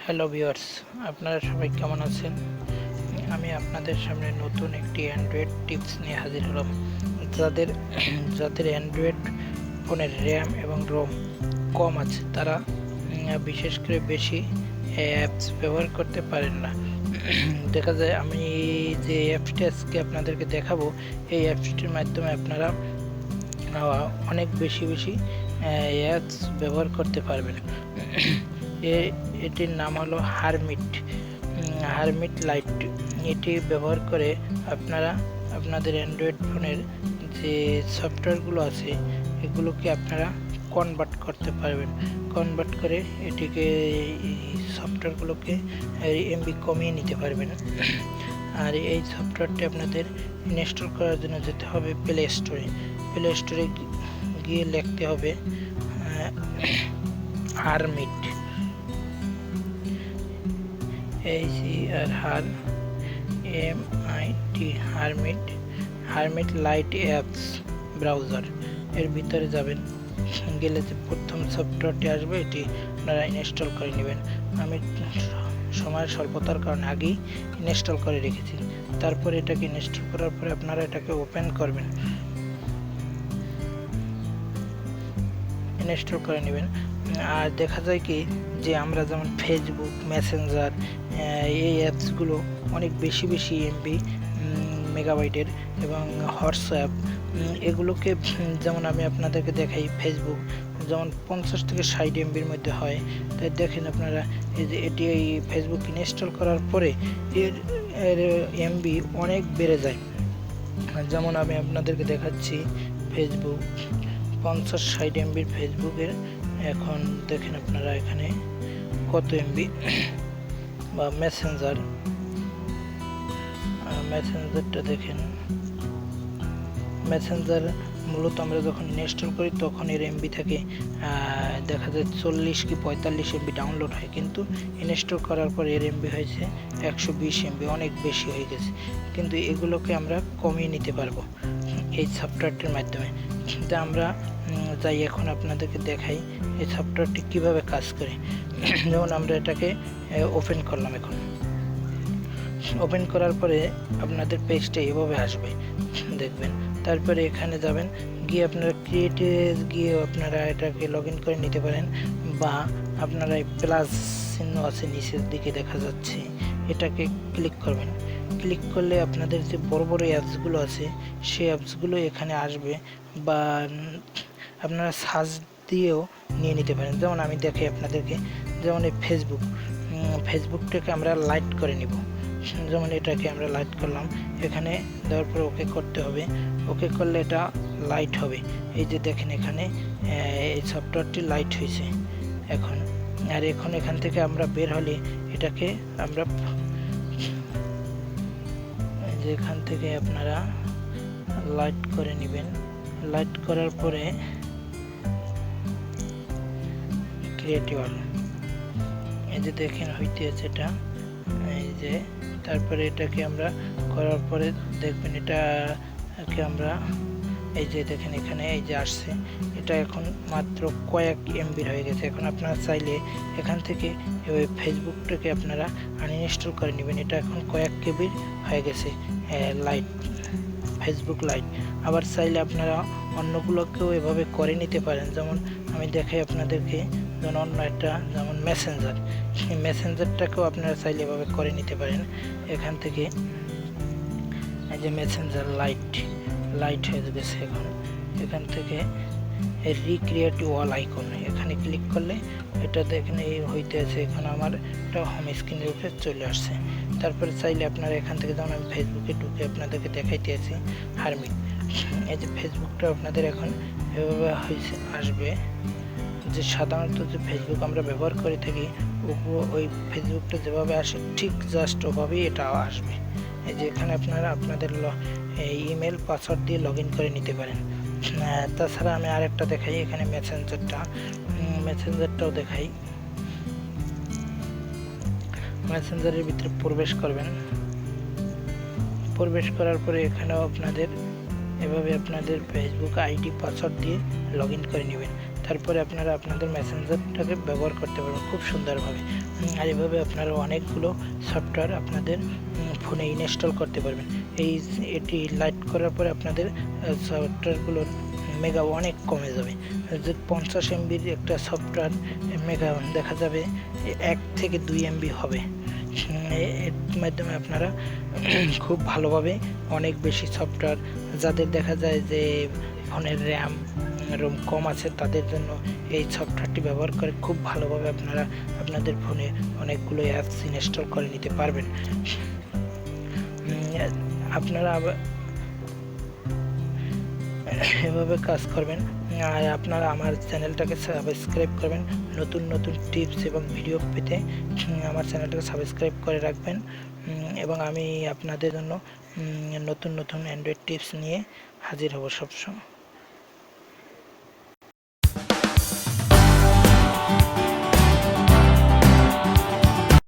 Hello viewers, আপনারা সবাই কেমন আছেন? আমি আপনাদের সামনে নতুন একটি অ্যান্ড্রয়েড টিপস নিয়ে হাজির হলাম। যাদের যাদের অ্যান্ড্রয়েড ফোনের র্যাম এবং রোম কম আছে তারা বিশেষ করে বেশি অ্যাপস ব্যবহার করতে পারেন না। দেখা যায় আমি যে অ্যাপসটি আজকে আপনাদেরকে দেখাবো, এই অ্যাপসটির মাধ্যমে আপনারা অনেক বেশি অ্যাপস ব্যবহার করতে পারবেন। এটির নাম হলো হারমিট লাইট। এটি ব্যবহার করে আপনারা আপনাদের অ্যান্ড্রয়েড ফোনের যে সফটওয়্যারগুলো আছে এগুলোকে আপনারা কনভার্ট করতে পারবেন। কনভার্ট করে এটিকে সফটওয়্যারগুলোকে এমবি কমিয়ে নিতে পারবেন। আর এই সফটওয়্যারটি আপনাদের ইনস্টল করার জন্য যেতে হবে প্লে স্টোরে গিয়ে লিখতে হবে hermit, hermit light apps browser. এর ভিতরে যাবেন, গেলে যে প্রথম সফটওয়্যারটি আসবে এটি আপনারা ইনস্টল করে নেবেন। আমি সময়ের স্বল্পতার কারণে আগেই ইনস্টল করে রেখেছি। তারপরে এটাকে ইনস্টল করার পরে আপনারা এটাকে ওপেন করবেন, ইনস্টল করে নেবেন। আর দেখা যায় কি যে আমরা যেমন ফেসবুক, মেসেঞ্জার, এই অ্যাপসগুলো অনেক বেশি এমবি মেগাবাইটের এবং হোয়াটসঅ্যাপ এগুলোকে, যেমন আমি আপনাদেরকে দেখাই ফেসবুক যেমন 50 থেকে 60 এমবির মধ্যে হয়। তাই দেখেন আপনারা এটি এই ফেসবুক ইনস্টল করার পরে এর এমবি অনেক বেড়ে যায়। যেমন আমি আপনাদেরকে দেখাচ্ছি ফেসবুক 50-60 এমবির ফেসবুকের এখন দেখেন আপনারা এখানে কত এমবি। বা মেসেঞ্জারটা দেখেন, মেসেঞ্জার মূলত আমরা যখন ইনস্টল করি তখন এর এমবি থাকে দেখা যায় 40 কি 45 এমবি ডাউনলোড হয়, কিন্তু ইনস্টল করার পর এর এমবি হয়েছে 120 এমবি, অনেক বেশি হয়ে গেছে। কিন্তু এগুলোকে আমরা কমিয়ে নিতে পারবো এই সফটওয়্যারটির মাধ্যমে। কিন্তু আমরা যাই এখন আপনাদেরকে দেখাই এই সফটওয়্যারটি কিভাবে কাজ করে। যেমন আমরা এটাকে ওপেন করলাম, এখন ওপেন করার পরে আপনাদের পেজটা এভাবে আসবে দেখবেন। তারপরে এখানে যাবেন, গিয়ে আপনারা ক্রিয়েটে গিয়ে আপনারা এটাকে লগ ইন করে নিতে পারেন, বা আপনারা প্লাস চিহ্ন আছে নিচের দিকে দেখা যাচ্ছে, এটাকে ক্লিক করবেন। ক্লিক করলে আপনাদের যে বড় অ্যাপসগুলো আছে সেই অ্যাপসগুলো এখানে আসবে, বা আপনারা সার্চ দিয়েও নিয়ে নিতে পারেন। যেমন আমি দেখি আপনাদেরকে, যেমন এই ফেসবুকটাকে আমরা লাইট করে নিব। যেমন এটাকে আমরা লাইট করলাম, এখানে দেওয়ার পর ওকে করতে হবে। ওকে করলে এটা লাইট হবে। এই যে দেখেন এখানে এই সফটওয়্যারটি লাইট হয়েছে এখন। আর এখন এখান থেকে আমরা বের হলে এটাকে আমরা এখান থেকে আপনারা লাইট করে নেবেন। লাইট করার পরে ক্রিয়েটিভ এই যে দেখেন হইতে আছে এটা, এই যে তারপরে এটাকে আমরা করার পরে দেখবেন এটাকে আমরা এই যে দেখেন এখানে এই যে আসছে, এটা এখন মাত্র কয়েক এমবির হয়ে গেছে। এখন আপনারা চাইলে এখান থেকে ওই ফেসবুকটাকে আপনারা আনইনস্টল করে নেবেন। এটা এখন কয়েক কেবির হয়ে গেছে ফেসবুক লাইট। আবার চাইলে আপনারা অন্যগুলোকেও এভাবে করে নিতে পারেন। যেমন আমি দেখাই আপনাদেরকে, যেমন অন্য একটা, যেমন মেসেঞ্জারটাকেও আপনারা চাইলে এভাবে করে নিতে পারেন। এখান থেকে এই যে মেসেঞ্জার লাইট হয়ে গেছে এখন। এখান থেকে রিক্রিয়েট ওয়াল আইকন, এখানে ক্লিক করলে এটা দেখেন এই হইতে আছে, এখন আমার এটা হোম স্ক্রিনের উপরে চলে আসছে। তারপরে চাইলে আপনারা এখান থেকে, যেমন আমি ফেসবুকে ঢুকে আপনাদেরকে দেখাইতে আছি হারমিট, এই যে ফেসবুকটা আপনাদের এখন এভাবে আসবে। যে সাধারণত যে ফেসবুক আমরা ব্যবহার করে থাকি ওই ফেসবুকটা যেভাবে আসে ঠিক জাস্ট ওভাবেই এটাও আসবে। এই যে এখানে আপনারা আপনাদের ইমেল পাসওয়ার্ড দিয়ে লগ ইন করে নিতে পারেন। তাছাড়া আমি আরেকটা দেখাই, এখানে মেসেঞ্জারটাও দেখাই। মেসেঞ্জারের ভিতরে প্রবেশ করবেন। প্রবেশ করার পরে এখানেও আপনাদের এভাবে আপনাদের ফেসবুক আইডি পাসওয়ার্ড দিয়ে লগ ইন করে নেবেন। তারপরে আপনারা আপনাদের মেসেঞ্জারটাকে ব্যবহার করতে পারবেন খুব সুন্দরভাবে। আর এভাবে আপনারা অনেকগুলো সফটওয়্যার আপনাদের ফোনে ইনস্টল করতে পারবেন। এটি লাইট করার পরে আপনাদের সফটওয়্যারগুলোর মেগা অনেক কমে যাবে। যে 50 এমবির একটা সফটওয়্যার মেগা দেখা যাবে 1 থেকে 2 এমবি হবে। এর মাধ্যমে আপনারা খুব ভালোভাবে অনেক বেশি সফটওয়্যার, যাদের দেখা যায় যে ফোনের রোম কম আছে, তাদের জন্য এই সফটওয়্যারটি ব্যবহার করে খুব ভালোভাবে আপনারা আপনাদের ফোনে অনেকগুলো অ্যাপস ইনস্টল করে নিতে পারবেন। আপনারা এভাবে কাজ করবেন। আর আপনারা আমার চ্যানেলটাকে সাবস্ক্রাইব করবেন। নতুন নতুন টিপস এবং ভিডিও পেতে আমার চ্যানেলটাকে সাবস্ক্রাইব করে রাখবেন। এবং আমি আপনাদের জন্য নতুন নতুন অ্যান্ড্রয়েড টিপস নিয়ে হাজির হব সবসময়।